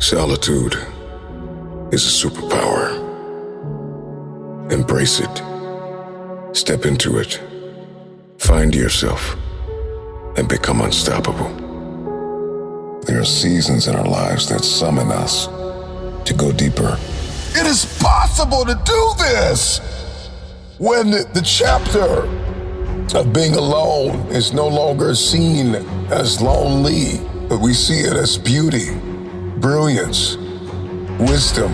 Solitude is a superpower. Embrace it. Step into it. Find yourself and become unstoppable. There are seasons in our lives that summon us to go deeper. It is possible to do this when the chapter of being alone is no longer seen as lonely, but we see it as beauty, brilliance, wisdom.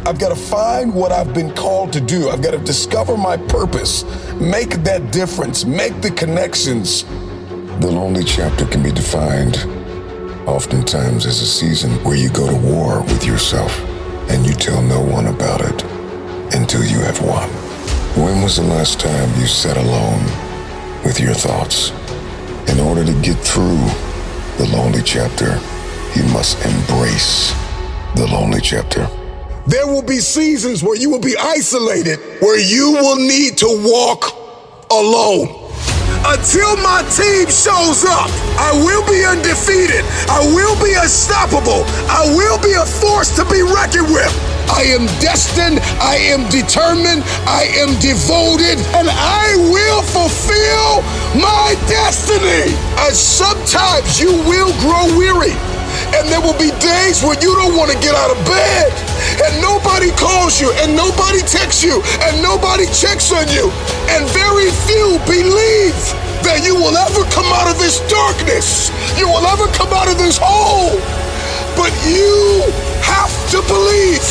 I've got to find what I've been called to do. I've got to discover my purpose, make that difference, make the connections. The lonely chapter can be defined oftentimes as a season where you go to war with yourself and you tell no one about it until you have won. When was the last time you sat alone with your thoughts? In order to get through the lonely chapter, you must embrace the lonely chapter. There will be seasons where you will be isolated, where you will need to walk alone. Until my team shows up, I will be undefeated. I will be unstoppable. I will be a force to be reckoned with. I am destined, I am determined, I am devoted, and I will fulfill my destiny. And sometimes you will grow weary, and there will be days when you don't want to get out of bed, and nobody calls you, and nobody texts you, and nobody checks on you, and very few believe that you will ever come out of this darkness, you will ever come out of this hole, but you have to believe.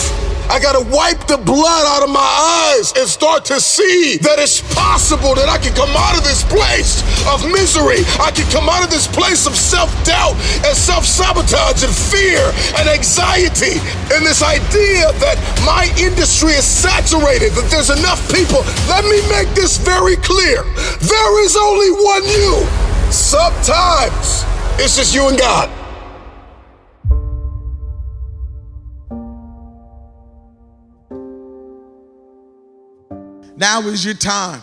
I gotta wipe the blood out of my eyes and start to see that it's possible that I can come out of this place of misery. I can come out of this place of self-doubt and self-sabotage and fear and anxiety and this idea that my industry is saturated, that there's enough people. Let me make this very clear. There is only one you. Sometimes it's just you and God. Now is your time.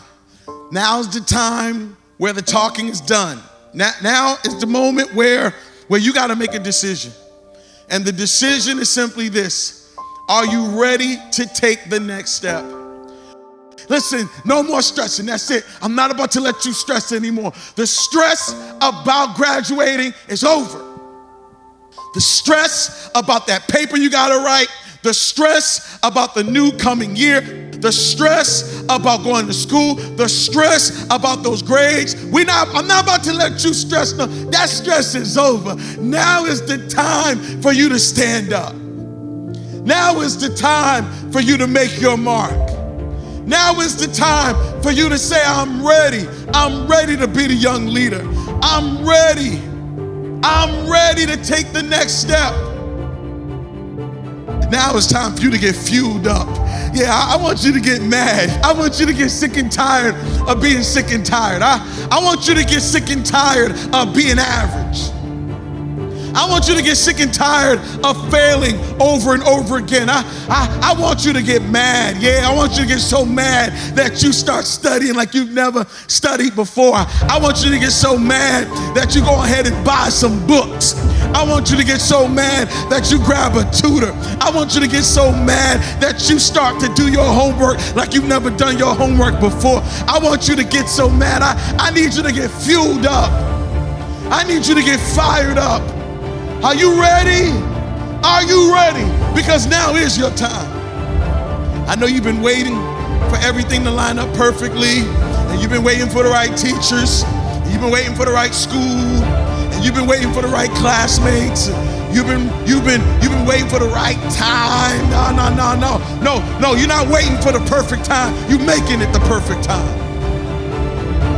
Now's the time where the talking is done. Now is the moment where you got to make a decision. And the decision is simply this. Are you ready to take the next step? Listen, no more stressing. That's it. I'm not about to let you stress anymore. The stress about graduating is over. The stress about that paper you got to write, the stress about the new coming year, the stress about going to school, the stress about those grades. I'm not about to let you stress. No, that stress is over. Now is the time for you to stand up. Now is the time for you to make your mark. Now is the time for you to say, I'm ready. I'm ready to be the young leader. I'm ready. I'm ready to take the next step. Now it's time for you to get fueled up. Yeah, I want you to get mad. I want you to get sick and tired of being sick and tired. I want you to get sick and tired of being average. I want you to get sick and tired of failing over and over again. I want you to get mad. Yeah, I want you to get so mad that you start studying like you've never studied before. I want you to get so mad that you go ahead and buy some books. I want you to get so mad that you grab a tutor. I want you to get so mad that you start to do your homework like you've never done your homework before. I want you to get so mad. I need you to get fueled up. I need you to get fired up. Are you ready? Are you ready? Because now is your time. I know you've been waiting for everything to line up perfectly, and you've been waiting for the right teachers, and you've been waiting for the right school, and you've been waiting for the right classmates. You've been waiting for the right time. No, you're not waiting for the perfect time. You're making it the perfect time.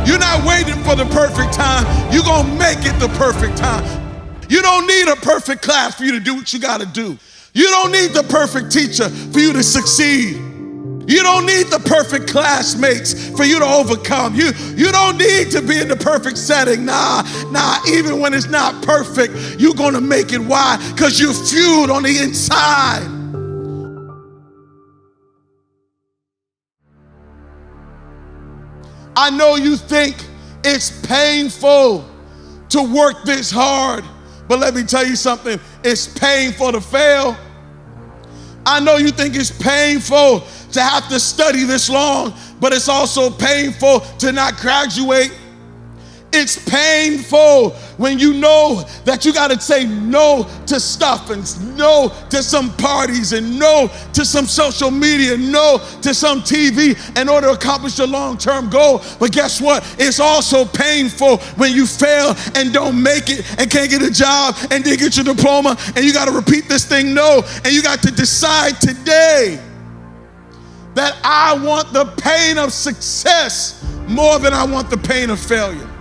You're not waiting for the perfect time. You're gonna make it the perfect time. You don't need a perfect class for you to do what you gotta do. You don't need the perfect teacher for you to succeed. You don't need the perfect classmates for you to overcome. You don't need to be in the perfect setting. Nah, even when it's not perfect, you're gonna make it. Why? Because you're fueled on the inside. I know you think it's painful to work this hard, but let me tell you something, it's painful to fail. I know you think it's painful to have to study this long, but it's also painful to not graduate. It's painful when you know that you got to say no to stuff and no to some parties and no to some social media, no to some TV in order to accomplish your long-term goal. But guess what? It's also painful when you fail and don't make it and can't get a job and didn't get your diploma and you got to repeat this thing no, and you got to decide today that I want the pain of success more than I want the pain of failure.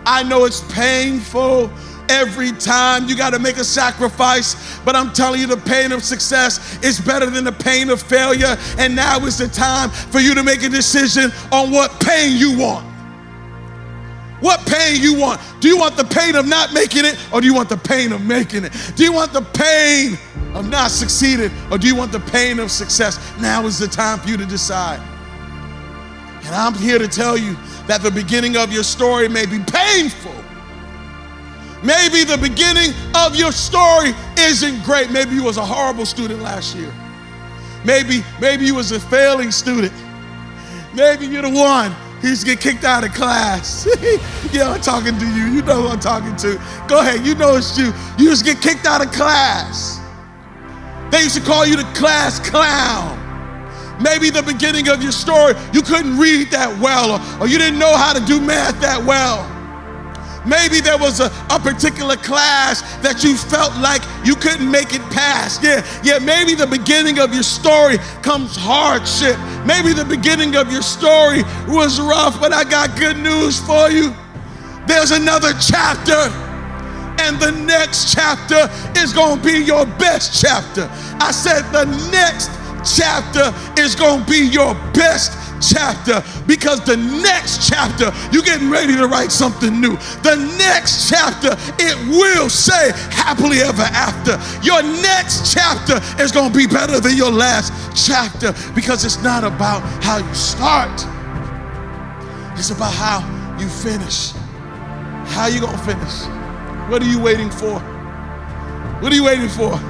I know it's painful every time you got to make a sacrifice, but I'm telling you the pain of success is better than the pain of failure. And now is the time for you to make a decision on what pain you want. What pain you want. Do you want the pain of not making it, or do you want the pain of making it? Do you want the pain of not succeeding, or do you want the pain of success? Now is the time for you to decide. And I'm here to tell you that the beginning of your story may be painful. Maybe the beginning of your story isn't great. Maybe you was a horrible student last year. Maybe you was a failing student. Maybe you're the one who used to get kicked out of class. Yeah, I'm talking to you. You know who I'm talking to. Go ahead, you know it's you. You used to get kicked out of class. They used to call you the class clown. Maybe the beginning of your story, you couldn't read that well, or you didn't know how to do math that well. Maybe there was a particular class that you felt like you couldn't make it past. Yeah, maybe the beginning of your story comes hardship. Maybe the beginning of your story was rough, but I got good news for you. There's another chapter, and the next chapter is gonna be your best chapter. I said the next chapter is gonna be your best chapter, because the next chapter, you're getting ready to write something new. The next chapter, it will say happily ever after. Your next chapter is gonna be better than your last chapter, because it's not about how you start, it's about how you finish. How you gonna finish? What are you waiting for? What are you waiting for?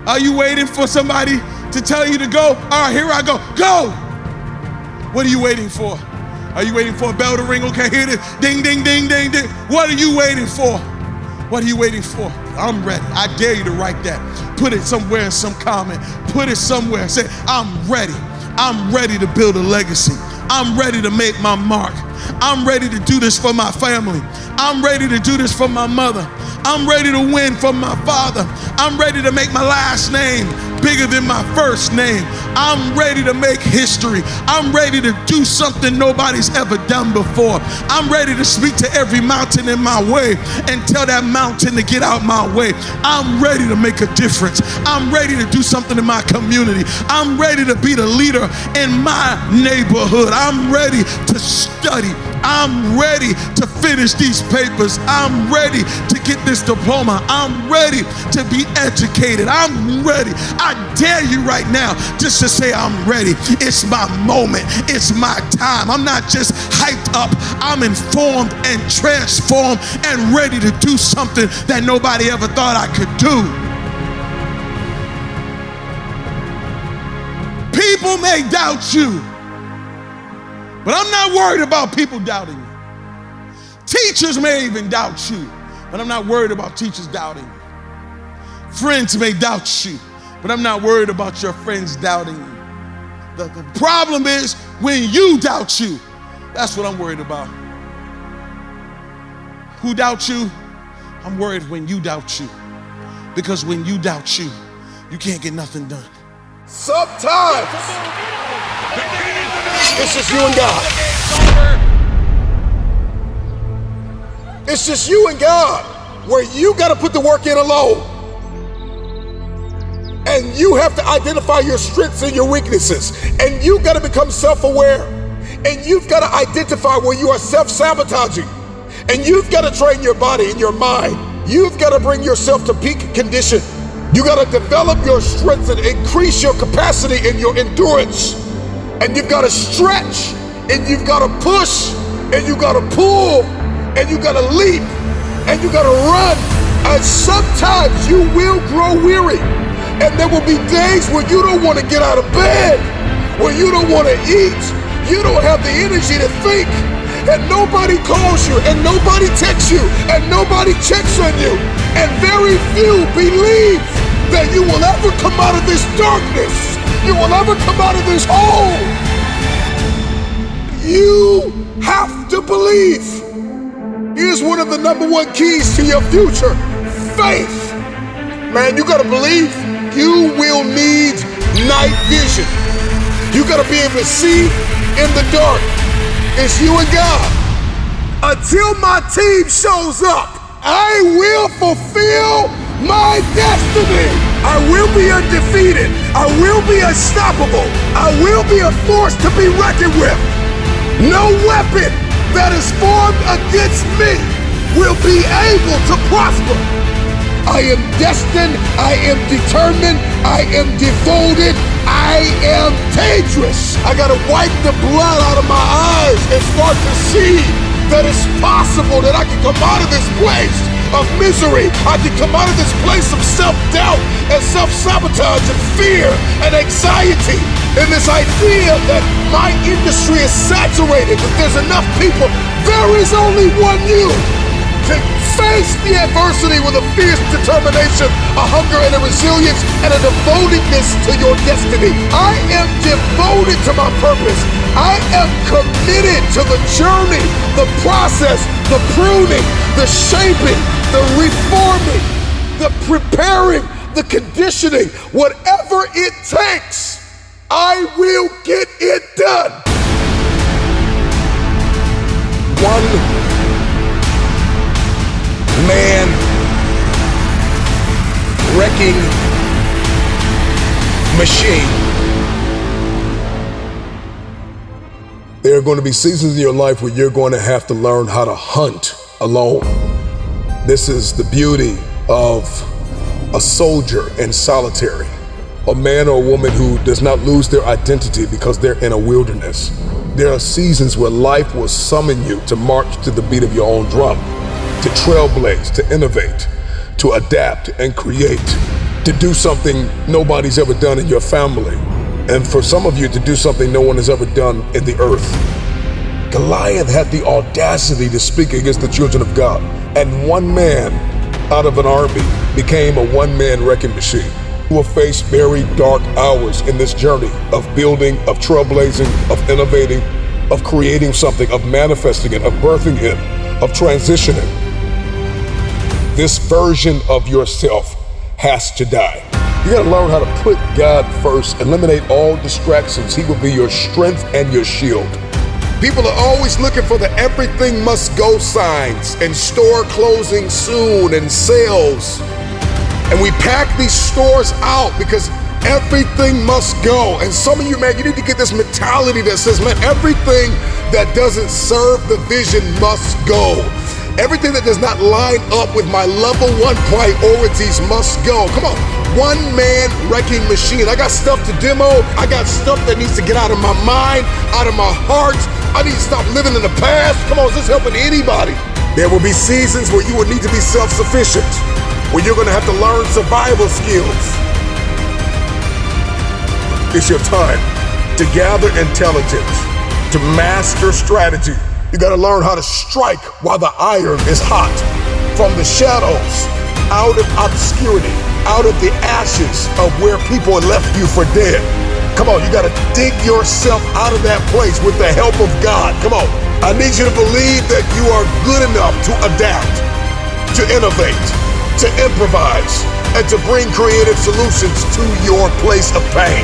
Are you waiting for somebody to tell you to go? All right, here I go. Go! What are you waiting for? Are you waiting for a bell to ring? Okay, here it is. Ding, ding, ding, ding, ding. What are you waiting for? What are you waiting for? I'm ready. I dare you to write that. Put it somewhere in some comment. Put it somewhere. Say, I'm ready. I'm ready to build a legacy. I'm ready to make my mark. I'm ready to do this for my family. I'm ready to do this for my mother. I'm ready to win for my father. I'm ready to make my last name bigger than my first name. I'm ready to make history. I'm ready to do something nobody's ever done before. I'm ready to speak to every mountain in my way and tell that mountain to get out my way. I'm ready to make a difference. I'm ready to do something in my community. I'm ready to be the leader in my neighborhood. I'm ready to study. I'm ready to finish these papers. I'm ready to get this diploma. I'm ready to be educated. I'm ready. I dare you right now just to say I'm ready. It's my moment. It's my time. I'm not just hyped up. I'm informed and transformed and ready to do something that nobody ever thought I could do. People may doubt you, but I'm not worried about people doubting you. Teachers may even doubt you, but I'm not worried about teachers doubting you. Friends may doubt you, but I'm not worried about your friends doubting you. The problem is when you doubt you. That's what I'm worried about. Who doubts you? I'm worried when you doubt you. Because when you doubt you, you can't get nothing done. Sometimes it's just you and God. It's just you and God, where you got to put the work in alone. And you have to identify your strengths and your weaknesses. And you got to become self-aware. And you've got to identify where you are self-sabotaging. And you've got to train your body and your mind. You've got to bring yourself to peak condition. You got to develop your strengths and increase your capacity and your endurance. And you've got to stretch, and you've got to push, and you got to pull, and you got to leap, and you got to run. And sometimes you will grow weary. And there will be days where you don't want to get out of bed, where you don't want to eat, you don't have the energy to think, and nobody calls you, and nobody texts you, and nobody checks on you, and very few believe that you will ever come out of this darkness, you will ever come out of this hole. You have to believe. Here's one of the number one keys to your future: faith. Man, you gotta believe. You will need night vision. You gotta be able to see in the dark. It's you and God. Until my team shows up, I will fulfill my destiny. I will be undefeated. I will be unstoppable. I will be a force to be reckoned with. No weapon that is formed against me will be able to prosper. I am destined, I am determined, I am devoted, I am dangerous. I gotta wipe the blood out of my eyes and start to see that it's possible that I can come out of this place of misery. I can come out of this place of self-doubt and self-sabotage and fear and anxiety. And this idea that my industry is saturated, that there's enough people. There is only one you. To face the adversity with a fierce determination, a hunger and a resilience, and a devotedness to your destiny. I am devoted to my purpose. I am committed to the journey, the process, the pruning, the shaping, the reforming, the preparing, the conditioning. Whatever it takes, I will get it done. One man wrecking machine. There are going to be seasons in your life where you're going to have to learn how to hunt alone. This is the beauty of a soldier in solitary, a man or a woman who does not lose their identity because they're in a wilderness. There are seasons where life will summon you to march to the beat of your own drum, to trailblaze, to innovate, to adapt and create, to do something nobody's ever done in your family, and for some of you to do something no one has ever done in the earth. Goliath had the audacity to speak against the children of God, and one man out of an army became a one-man wrecking machine. You will face very dark hours in this journey of building, of trailblazing, of innovating, of creating something, of manifesting it, of birthing it, of transitioning. This version of yourself has to die. You gotta learn how to put God first, eliminate all distractions. He will be your strength and your shield. People are always looking for the everything must go signs and store closing soon and sales. And we pack these stores out because everything must go. And some of you, man, you need to get this mentality that says, man, everything that doesn't serve the vision must go. Everything that does not line up with my level one priorities must go. Come on, one man wrecking machine. I got stuff to demo. I got stuff that needs to get out of my mind, out of my heart. I need to stop living in the past. Come on, is this helping anybody? There will be seasons where you will need to be self-sufficient, where you're gonna have to learn survival skills. It's your time to gather intelligence, to master strategy. You gotta learn how to strike while the iron is hot. From the shadows, out of obscurity, out of the ashes of where people left you for dead. Come on, you gotta dig yourself out of that place with the help of God. Come on, I need you to believe that you are good enough to adapt, to innovate, to improvise, and to bring creative solutions to your place of pain.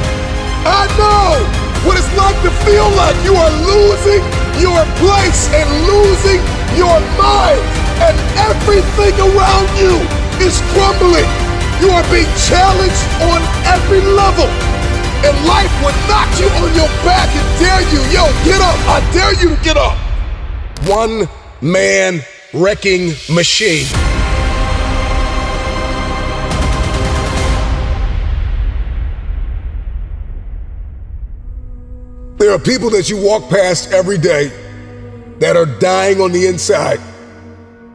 I know what it's like to feel like you are losing your place and losing your mind, and everything around you is crumbling. You are being challenged on every level, and life will knock you on your back and dare you, yo, get up. I dare you to get up. One man wrecking machine. There are people that you walk past every day that are dying on the inside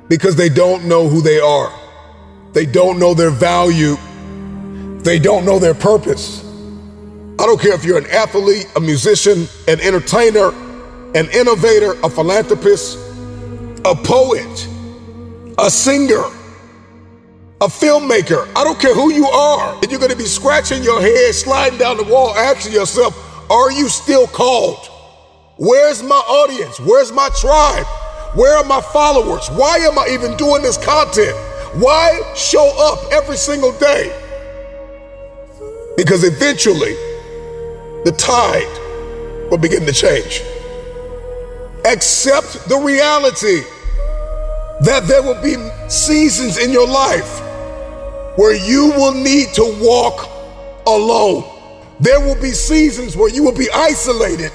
because they don't know who they are. They don't know their value. They don't know their purpose. I don't care if you're an athlete, a musician, an entertainer, an innovator, a philanthropist, a poet, a singer, a filmmaker. I don't care who you are. And you're going to be scratching your head, sliding down the wall, asking yourself, are you still called? Where's my audience? Where's my tribe? Where are my followers? Why am I even doing this content? Why show up every single day? Because eventually, the tide will begin to change. Accept the reality that there will be seasons in your life where you will need to walk alone. There will be seasons where you will be isolated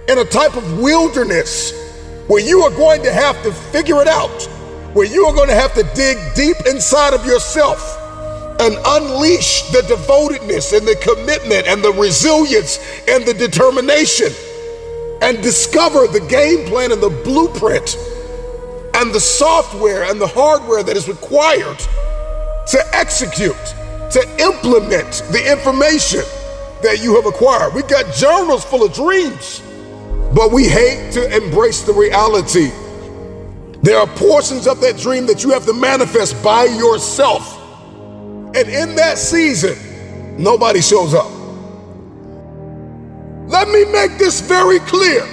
in a type of wilderness where you are going to have to figure it out, where you are going to have to dig deep inside of yourself and unleash the devotedness and the commitment and the resilience and the determination and discover the game plan and the blueprint and the software and the hardware that is required to execute, to implement the information that you have acquired. We got journals full of dreams, but we hate to embrace the reality. There are portions of that dream that you have to manifest by yourself. And in that season, nobody shows up. Let me make this very clear.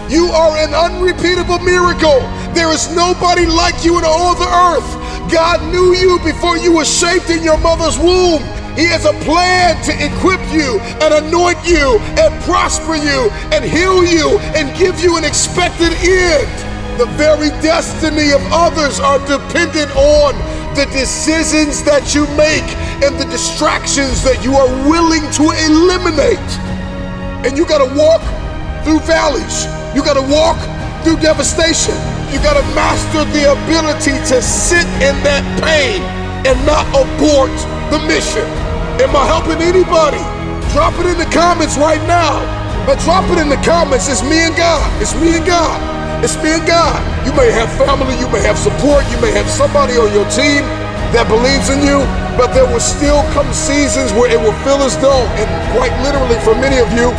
You are an unrepeatable miracle. There is nobody like you in all the earth. God knew you before you were shaped in your mother's womb. He has a plan to equip you and anoint you and prosper you and heal you and give you an expected end. The very destiny of others are dependent on the decisions that you make and the distractions that you are willing to eliminate. And you gotta walk through valleys. You gotta walk through devastation. You gotta master the ability to sit in that pain and not abort the mission. Am I helping anybody? Drop it in the comments right now. But drop it in the comments. It's me and God. It's me and God. It's me and God. You may have family, you may have support, you may have somebody on your team that believes in you, but there will still come seasons where it will feel as though, and quite literally for many of you,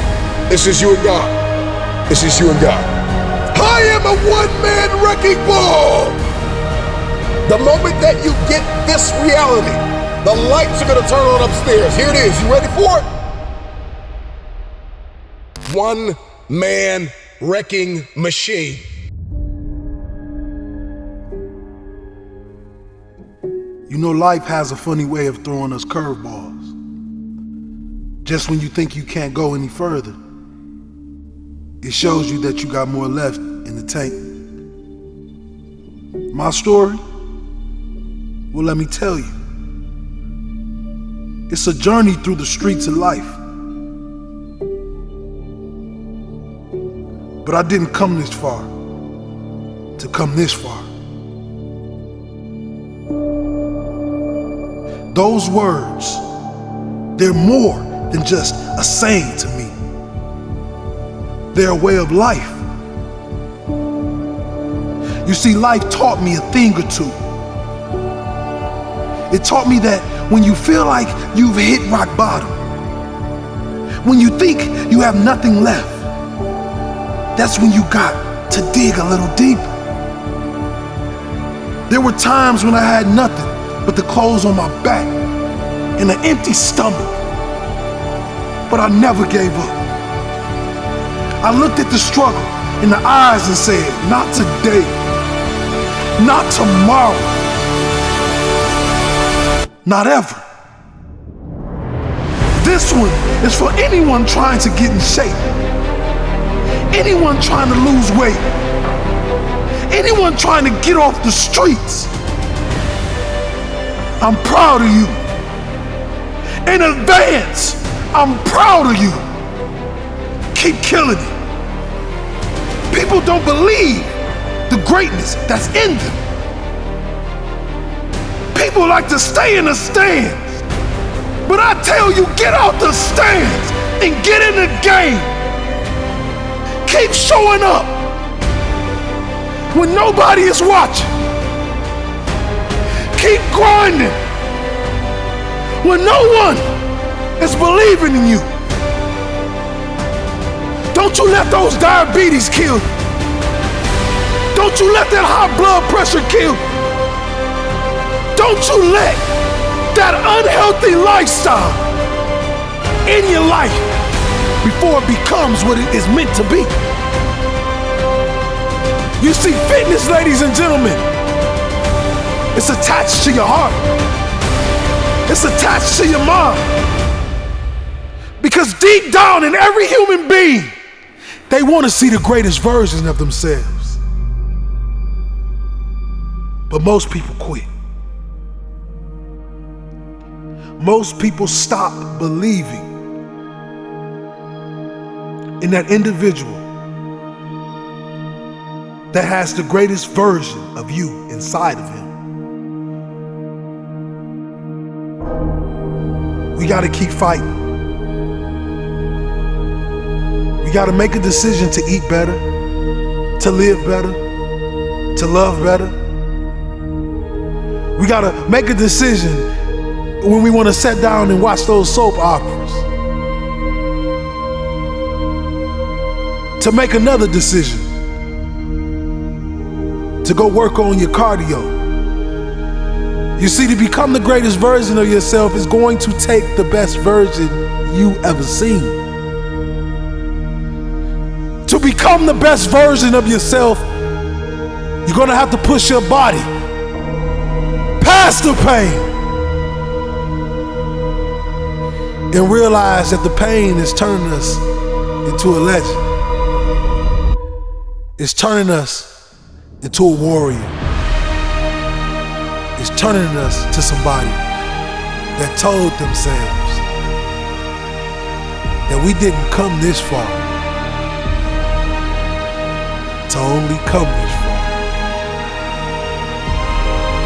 it's just you and God. It's just you and God. I am a one-man wrecking ball. The moment that you get this reality, the lights are gonna turn on upstairs. Here it is. You ready for it? One-man wrecking machine. You know, life has a funny way of throwing us curveballs. Just when you think you can't go any further, it shows you that you got more left in the tank. My story? Well, let me tell you. It's a journey through the streets of life. But I didn't come this far to come this far. Those words, they're more than just a saying to me. They're a way of life. You see, life taught me a thing or two. It taught me that when you feel like you've hit rock bottom, when you think you have nothing left, that's when you got to dig a little deeper. There were times when I had nothing but the clothes on my back and an empty stomach, but I never gave up. I looked at the struggle in the eyes and said, not today, not tomorrow, not ever. This one is for anyone trying to get in shape, anyone trying to lose weight, anyone trying to get off the streets. I'm proud of you. In advance, I'm proud of you. Keep killing it. People don't believe the greatness that's in them. People like to stay in the stands, but I tell you, get out the stands and get in the game. Keep showing up when nobody is watching. keep grinding when no one is believing in you? Don't you let those diabetes kill you. Don't you let that high blood pressure kill you. Don't you let that unhealthy lifestyle in your life before it becomes what it is meant to be. You see, fitness, ladies and gentlemen, it's attached to your heart. It's attached to your mind. Because deep down in every human being, they want to see the greatest version of themselves. But most people quit. Most people stop believing in that individual that has the greatest version of you inside of him. We got to keep fighting. We got to make a decision to eat better, to live better, to love better. We got to make a decision when we want to sit down and watch those soap operas, to make another decision, to go work on your cardio. You see, to become the greatest version of yourself is going to take the best version you ever seen. To become the best version of yourself, you're gonna have to push your body past the pain and realize that the pain is turning us into a legend. It's turning us into a warrior. It's turning us to somebody that told themselves that we didn't come this far to only come this far.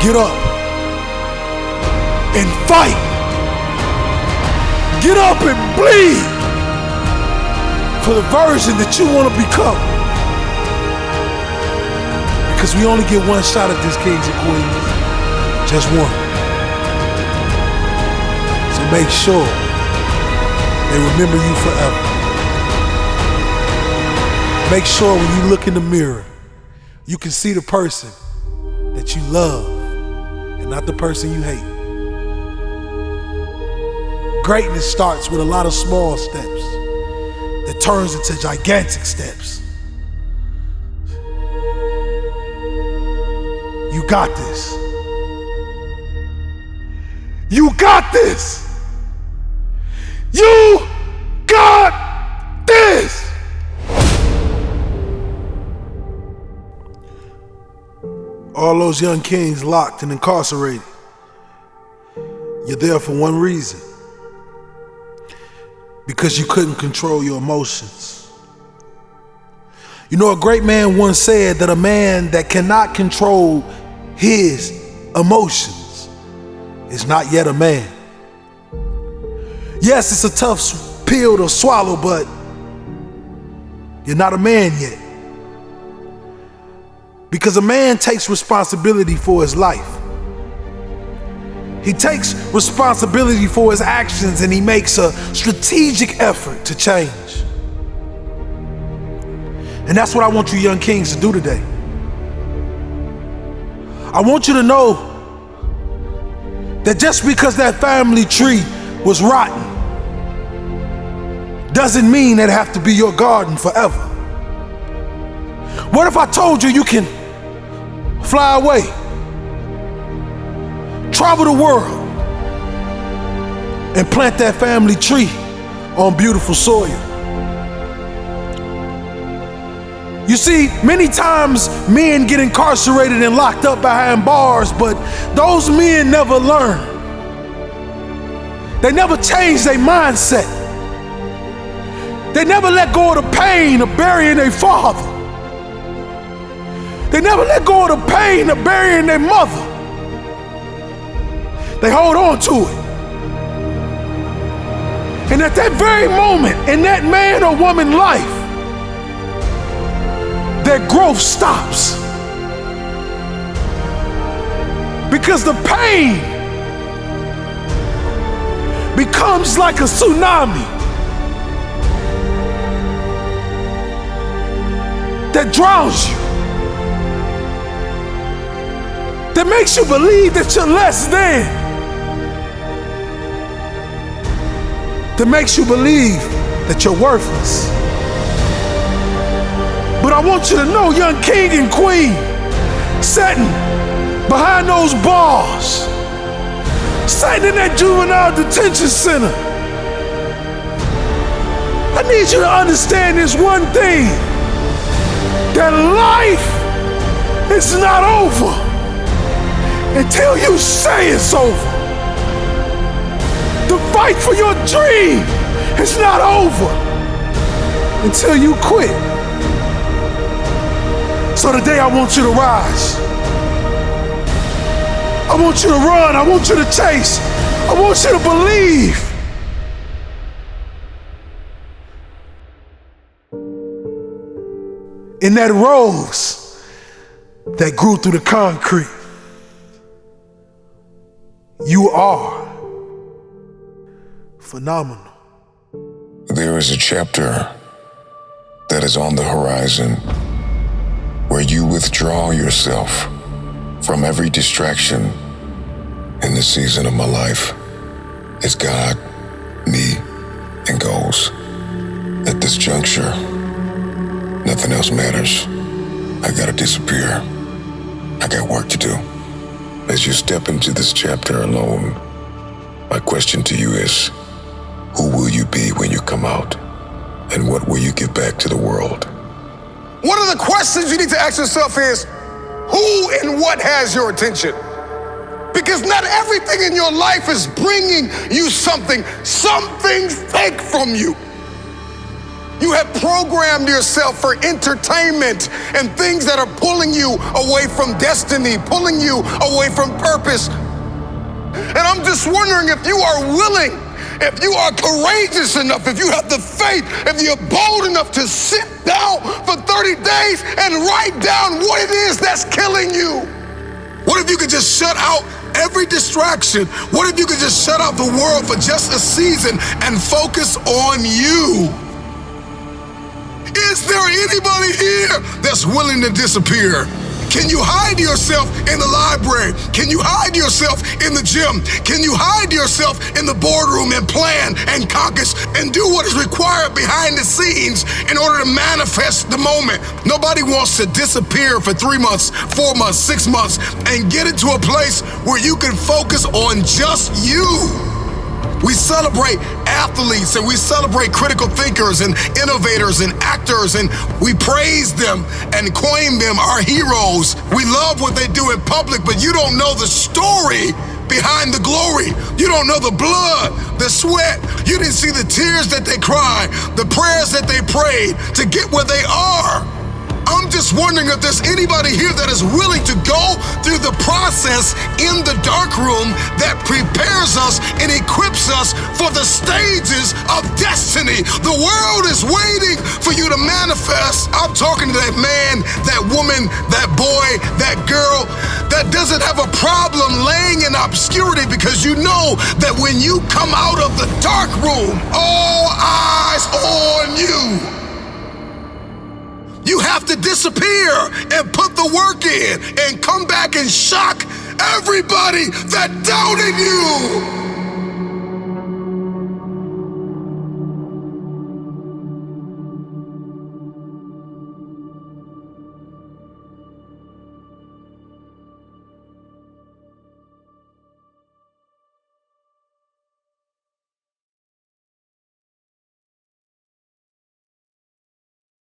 Get up and fight. Get up and bleed for the version that you want to become. Because we only get one shot at this, kings and queens. Just one. So make sure they remember you forever. Make sure when you look in the mirror, you can see the person that you love and not the person you hate. Greatness starts with a lot of small steps that turns into gigantic steps. You got this. You got this. You got this. All those young kings locked and incarcerated, you're there for one reason. Because you couldn't control your emotions. You know, a great man once said that a man that cannot control his emotions is not yet a man. Yes, it's a tough pill to swallow, but you're not a man yet. Because a man takes responsibility for his life. He takes responsibility for his actions and he makes a strategic effort to change. And that's what I want you young kings to do today. I want you to know that just because that family tree was rotten doesn't mean that it have to be your garden forever. What if I told you you can fly away, travel the world, and plant that family tree on beautiful soil? You see, many times men get incarcerated and locked up behind bars, but those men never learn. They never change their mindset. They never let go of the pain of burying their father. They never let go of the pain of burying their mother. They hold on to it. And at that very moment in that man or woman's life, their growth stops. Because the pain becomes like a tsunami that drowns you, that makes you believe that you're less than, that makes you believe that you're worthless. But I want you to know, young king and queen, sitting behind those bars, sitting in that juvenile detention center, I need you to understand this one thing, that life is not over until you say it's over. The fight for your dream is not over until you quit. So today I want you to rise. I want you to run. I want you to chase. I want you to believe. In that rose that grew through the concrete. You are phenomenal. There is a chapter that is on the horizon where you withdraw yourself from every distraction in this season of my life. It's God, me, and goals. At this juncture, nothing else matters. I gotta disappear. I got work to do. As you step into this chapter alone, my question to you is, who will you be when you come out? And what will you give back to the world? One of the questions you need to ask yourself is, who and what has your attention? Because not everything in your life is bringing you something. Some things take from you. You have programmed yourself for entertainment and things that are pulling you away from destiny, pulling you away from purpose. And I'm just wondering if you are willing, if you are courageous enough, if you have the faith, if you're bold enough to sit down for 30 days and write down what it is that's killing you. What if you could just shut out every distraction? What if you could just shut out the world for just a season and focus on you? Is there anybody here that's willing to disappear? Can you hide yourself in the library? Can you hide yourself in the gym? Can you hide yourself in the boardroom and plan and caucus and do what is required behind the scenes in order to manifest the moment? Nobody wants to disappear for 3 months, 4 months, 6 months and get into a place where you can focus on just you. We celebrate athletes and we celebrate critical thinkers and innovators and actors, and we praise them and coin them our heroes. We love what they do in public, but you don't know the story behind the glory. You don't know the blood, the sweat. You didn't see the tears that they cried, the prayers that they prayed to get where they are. I'm just wondering if there's anybody here that is willing to go through the process in the dark room that prepares us and equips us for the stages of destiny. The world is waiting for you to manifest. I'm talking to that man, that woman, that boy, that girl that doesn't have a problem laying in obscurity, because you know that when you come out of the dark room, all eyes on you. You have to disappear and put the work in and come back and shock everybody that doubted you.